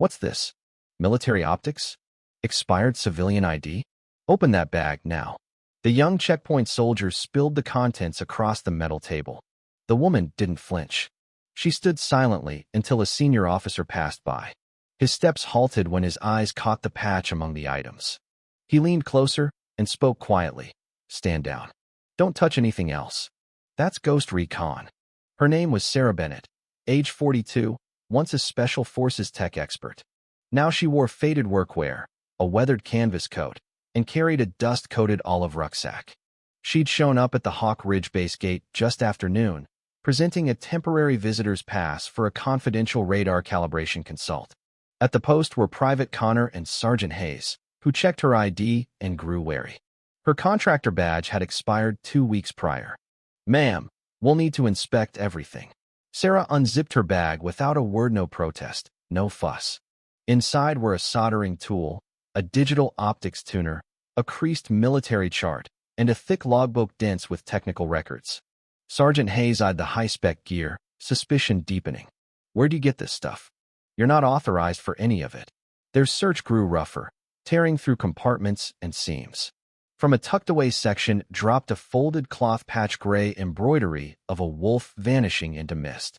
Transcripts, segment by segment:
What's this? Military optics? Expired civilian ID? Open that bag now. The young checkpoint soldier spilled the contents across the metal table. The woman didn't flinch. She stood silently until a senior officer passed by. His steps halted when his eyes caught the patch among the items. He leaned closer and spoke quietly. Stand down. Don't touch anything else. That's Ghost Recon. Her name was Sarah Bennett, age 42, once a Special Forces tech expert. Now she wore faded workwear, a weathered canvas coat, and carried a dust-coated olive rucksack. She'd shown up at the Hawk Ridge base gate just after noon, presenting a temporary visitor's pass for a confidential radar calibration consult. At the post were Private Connor and Sergeant Hayes, who checked her ID and grew wary. Her contractor badge had expired 2 weeks prior. Ma'am, we'll need to inspect everything. Sarah unzipped her bag without a word, no protest, no fuss. Inside were a soldering tool, a digital optics tuner, a creased military chart, and a thick logbook dense with technical records. Sergeant Hayes eyed the high-spec gear, suspicion deepening. Where'd you get this stuff? You're not authorized for any of it. Their search grew rougher, tearing through compartments and seams. From a tucked-away section dropped a folded cloth patch gray embroidery of a wolf vanishing into mist.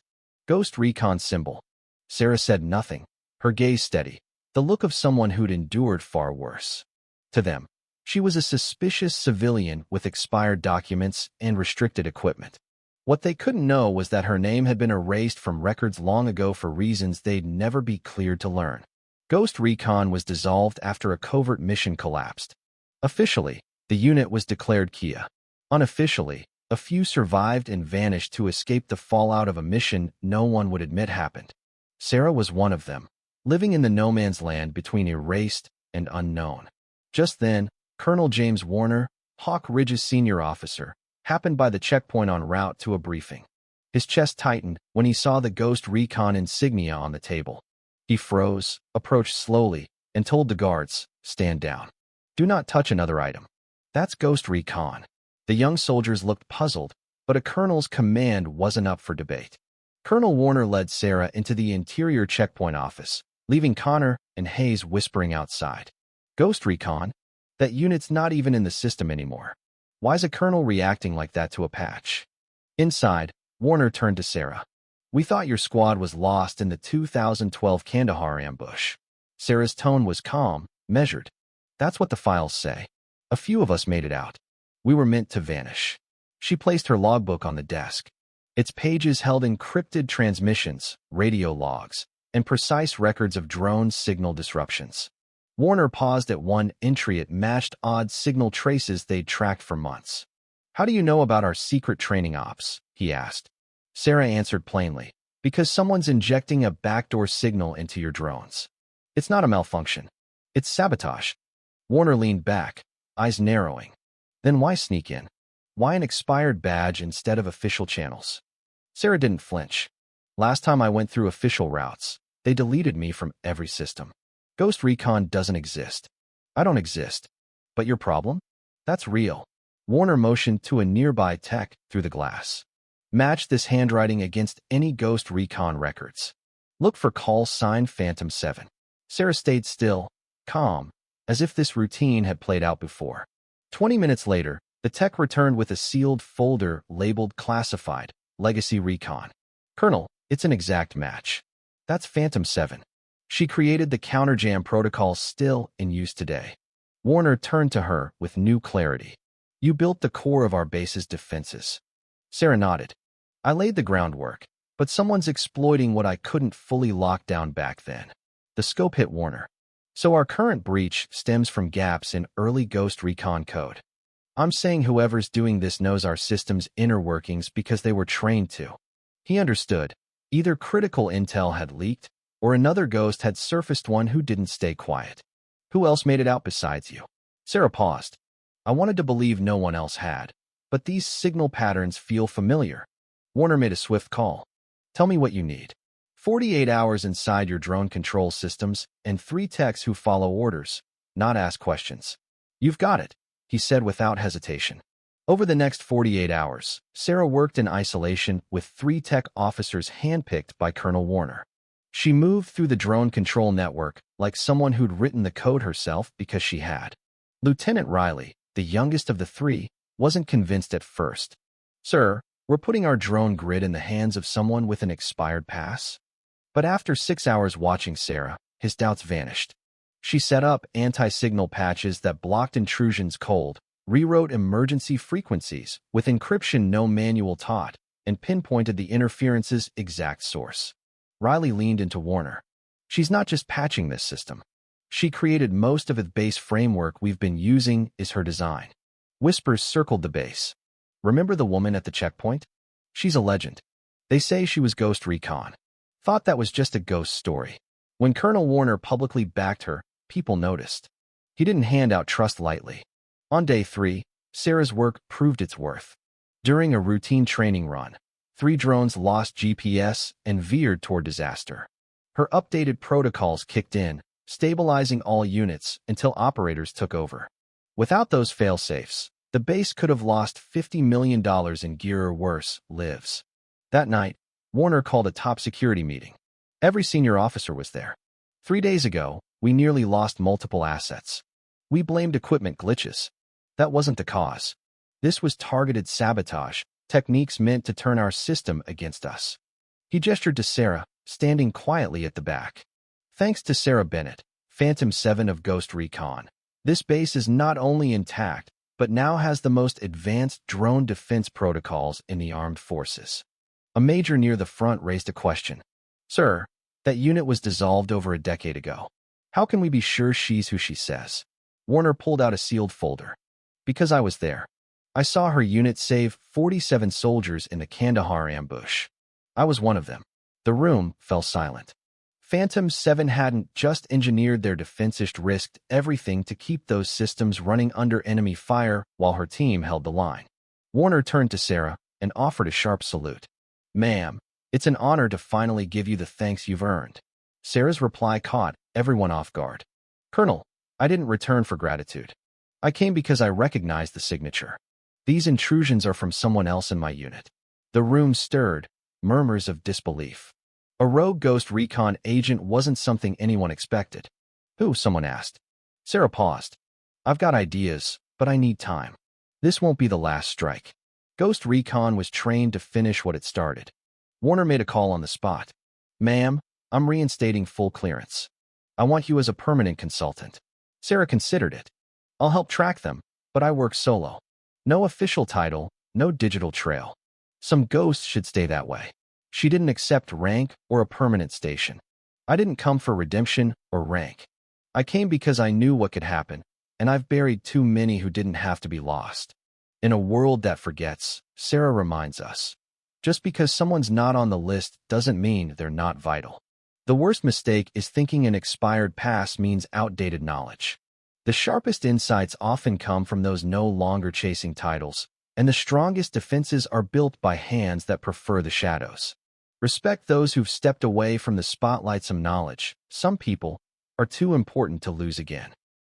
Ghost Recon symbol. Sarah said nothing, her gaze steady, the look of someone who'd endured far worse. To them, she was a suspicious civilian with expired documents and restricted equipment. What they couldn't know was that her name had been erased from records long ago for reasons they'd never be cleared to learn. Ghost Recon was dissolved after a covert mission collapsed. Officially, the unit was declared Kia. Unofficially, a few survived and vanished to escape the fallout of a mission no one would admit happened. Sarah was one of them, living in the no man's land between erased and unknown. Just then, Colonel James Warner, Hawk Ridge's senior officer, happened by the checkpoint en route to a briefing. His chest tightened when he saw the Ghost Recon insignia on the table. He froze, approached slowly, and told the guards, "Stand down. Do not touch another item. That's Ghost Recon." The young soldiers looked puzzled, but a colonel's command wasn't up for debate. Colonel Warner led Sarah into the interior checkpoint office, leaving Connor and Hayes whispering outside. Ghost Recon? That unit's not even in the system anymore. Why's a colonel reacting like that to a patch? Inside, Warner turned to Sarah. "We thought your squad was lost in the 2012 Kandahar ambush." Sarah's tone was calm, measured. "That's what the files say. A few of us made it out. We were meant to vanish." She placed her logbook on the desk. Its pages held encrypted transmissions, radio logs, and precise records of drone signal disruptions. Warner paused at one entry. It matched odd signal traces they'd tracked for months. "How do you know about our secret training ops?" he asked. Sarah answered plainly, "Because someone's injecting a backdoor signal into your drones. It's not a malfunction. It's sabotage." Warner leaned back, eyes narrowing. "Then why sneak in? Why an expired badge instead of official channels?" Sarah didn't flinch. "Last time I went through official routes, they deleted me from every system. Ghost Recon doesn't exist. I don't exist. But your problem? That's real." Warner motioned to a nearby tech through the glass. "Match this handwriting against any Ghost Recon records. Look for call sign Phantom 7. Sarah stayed still, calm, as if this routine had played out before. 20 minutes later, the tech returned with a sealed folder labeled Classified, Legacy Recon. "Colonel, it's an exact match. That's Phantom 7. She created the counterjam protocol still in use today." Warner turned to her with new clarity. "You built the core of our base's defenses." Sarah nodded. "I laid the groundwork, but someone's exploiting what I couldn't fully lock down back then." The scope hit Warner. "So our current breach stems from gaps in early Ghost Recon code. I'm saying whoever's doing this knows our system's inner workings because they were trained to." He understood. Either critical intel had leaked, or another ghost had surfaced, one who didn't stay quiet. "Who else made it out besides you?" Sarah paused. "I wanted to believe no one else had, but these signal patterns feel familiar." Warner made a swift call. "Tell me what you need. 48 hours inside your drone control systems, and 3 techs who follow orders, not ask questions." "You've got it," he said without hesitation. Over the next 48 hours, Sarah worked in isolation with 3 tech officers handpicked by Colonel Warner. She moved through the drone control network like someone who'd written the code herself because she had. Lieutenant Riley, the youngest of the three, wasn't convinced at first. "Sir, we're putting our drone grid in the hands of someone with an expired pass?" But after 6 hours watching Sarah, his doubts vanished. She set up anti-signal patches that blocked intrusions cold, rewrote emergency frequencies with encryption no manual taught, and pinpointed the interference's exact source. Riley leaned into Warner. "She's not just patching this system. She created most of the base framework we've been using is her design." Whispers circled the base. "Remember the woman at the checkpoint? She's a legend. They say she was Ghost Recon. Thought that was just a ghost story." When Colonel Warner publicly backed her, people noticed. He didn't hand out trust lightly. On day 3, Sarah's work proved its worth. During a routine training run, 3 drones lost GPS and veered toward disaster. Her updated protocols kicked in, stabilizing all units until operators took over. Without those fail-safes, the base could have lost $50 million in gear or worse, lives. That night, Warner called a top security meeting. Every senior officer was there. 3 days ago, we nearly lost multiple assets. We blamed equipment glitches. That wasn't the cause. This was targeted sabotage, techniques meant to turn our system against us. He gestured to Sarah, standing quietly at the back. Thanks to Sarah Bennett, Phantom 7 of Ghost Recon, this base is not only intact, but now has the most advanced drone defense protocols in the armed forces. A major near the front raised a question. "Sir, that unit was dissolved over a decade ago. How can we be sure she's who she says?" Warner pulled out a sealed folder. "Because I was there. I saw her unit save 47 soldiers in the Kandahar ambush. I was one of them." The room fell silent. Phantom 7 hadn't just engineered their defenses, risked everything to keep those systems running under enemy fire while her team held the line. Warner turned to Sarah and offered a sharp salute. "Ma'am, it's an honor to finally give you the thanks you've earned." Sarah's reply caught everyone off guard. "Colonel, I didn't return for gratitude. I came because I recognized the signature. These intrusions are from someone else in my unit." The room stirred, murmurs of disbelief. A rogue Ghost Recon agent wasn't something anyone expected. "Who?" someone asked. Sarah paused. "I've got ideas, but I need time. This won't be the last strike." Ghost Recon was trained to finish what it started. Warner made a call on the spot. "Ma'am, I'm reinstating full clearance. I want you as a permanent consultant." Sarah considered it. "I'll help track them, but I work solo. No official title, no digital trail. Some ghosts should stay that way." She didn't accept rank or a permanent station. "I didn't come for redemption or rank. I came because I knew what could happen, and I've buried too many who didn't have to be lost." In a world that forgets, Sarah reminds us, just because someone's not on the list doesn't mean they're not vital. The worst mistake is thinking an expired pass means outdated knowledge. The sharpest insights often come from those no longer chasing titles, and the strongest defenses are built by hands that prefer the shadows. Respect those who've stepped away from the spotlight. Some knowledge, some people, are too important to lose again.